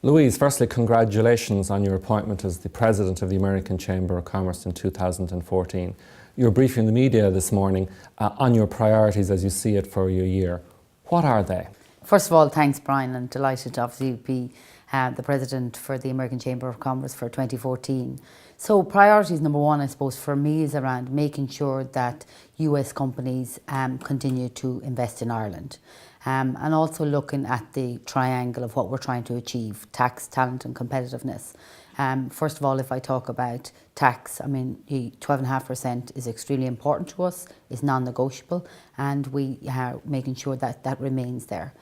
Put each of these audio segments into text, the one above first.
Louise, firstly, congratulations on your appointment as the President of the American Chamber of Commerce in 2014. You were briefing the media this morning on your priorities as you see it for your year. What are they? First of all, thanks, Brian. I'm delighted to obviously be the President for the American Chamber of Commerce for 2014. So priorities number one, I suppose, for me is around making sure that US companies continue to invest in Ireland. And also looking at the triangle of what we're trying to achieve: tax, talent and competitiveness. First of all, if I talk about tax, I mean, 12.5% is extremely important to us, is non-negotiable, and we are making sure that that remains there.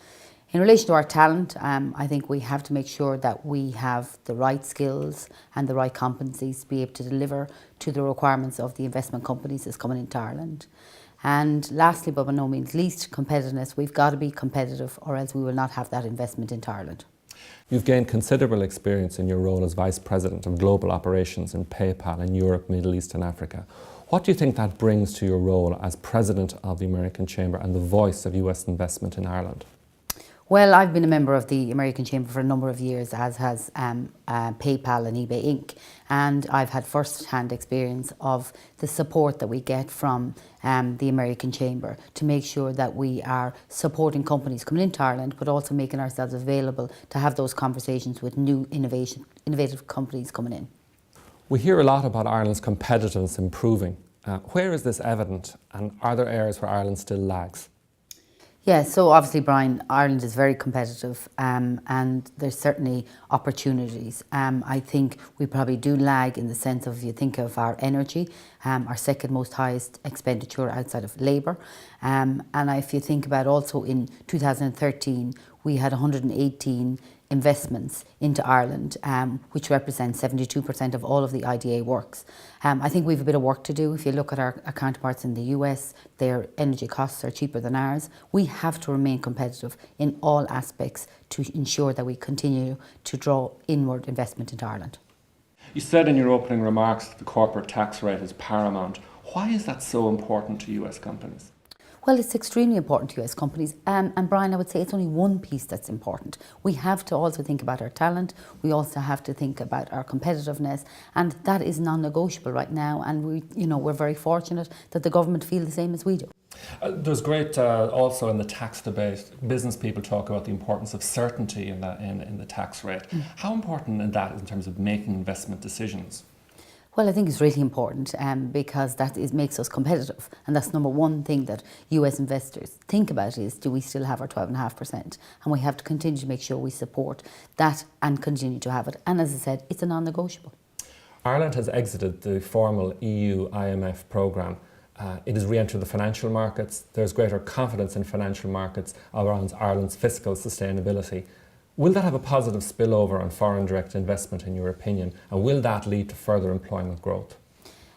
In relation to our talent, I think we have to make sure that we have the right skills and the right competencies to be able to deliver to the requirements of the investment companies that's coming into Ireland. And lastly, but by no means least, competitiveness. We've got to be competitive or else we will not have that investment into Ireland. You've gained considerable experience in your role as Vice President of Global Operations in PayPal in Europe, Middle East and Africa. What do you think that brings to your role as President of the American Chamber and the voice of US investment in Ireland? Well, I've been a member of the American Chamber for a number of years, as has PayPal and eBay Inc. And I've had first-hand experience of the support that we get from the American Chamber to make sure that we are supporting companies coming into Ireland, but also making ourselves available to have those conversations with new innovative companies coming in. We hear a lot about Ireland's competitiveness improving. Where is this evident, and are there areas where Ireland still lags? Yeah, so obviously, Brian, Ireland is very competitive and there's certainly opportunities. I think we probably do lag in the sense of, if you think of our energy, our second most highest expenditure outside of labour. And if you think about also in 2013, we had 118 investments into Ireland, which represents 72% of all of the IDA works. I think we have a bit of work to do. If you look at our counterparts in the US, their energy costs are cheaper than ours. We have to remain competitive in all aspects to ensure that we continue to draw inward investment into Ireland. You said in your opening remarks that the corporate tax rate is paramount. Why is that so important to US companies? Well, it's extremely important to US companies, and Brian, I would say it's only one piece that's important. We have to also think about our talent, we also have to think about our competitiveness, and that is non-negotiable right now, and we're very fortunate that the government feel the same as we do. There's great, also in the tax debate, business people talk about the importance of certainty in the tax rate. How important is that in terms of making investment decisions? Well, I think it's really important because makes us competitive, and that's number one thing that US investors think about is, do we still have our 12.5%? And we have to continue to make sure we support that and continue to have it. And as I said, it's a non-negotiable. Ireland has exited the formal EU IMF programme. It has re-entered the financial markets. There's greater confidence in financial markets around Ireland's fiscal sustainability. Will that have a positive spillover on foreign direct investment, in your opinion, and will that lead to further employment growth?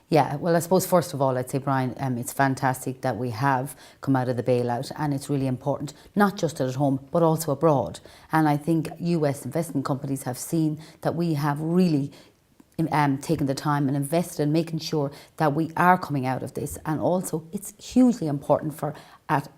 Yeah, well, I suppose first of all, I'd say, Brian, it's fantastic that we have come out of the bailout, and it's really important, not just at home, but also abroad. And I think US investment companies have seen that we have really taken the time and invested in making sure that we are coming out of this. And also, it's hugely important for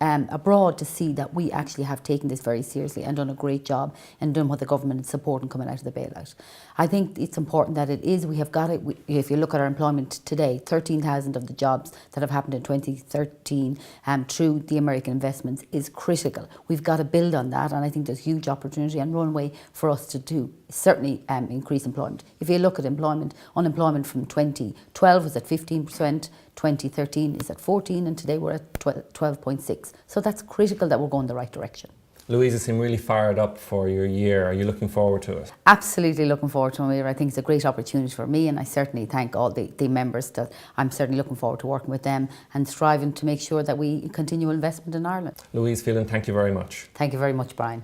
abroad to see that we actually have taken this very seriously and done a great job and done what the government is supporting coming out of the bailout. I think it's important that we have got it. If you look at our employment today, 13,000 of the jobs that have happened in 2013 through the American investments is critical. We've got to build on that, and I think there's huge opportunity and runway for us to do certainly increase employment. If you look at unemployment from 2012 was at 15%, 2013 is at 14%, and today we're at 12.6%. So that's critical that we're going the right direction. Louise, you seem really fired up for your year. Are you looking forward to it? Absolutely looking forward to it. I think it's a great opportunity for me, and I certainly thank all the members. That I'm certainly looking forward to working with them and striving to make sure that we continue investment in Ireland. Louise Phelan, thank you very much. Thank you very much, Brian.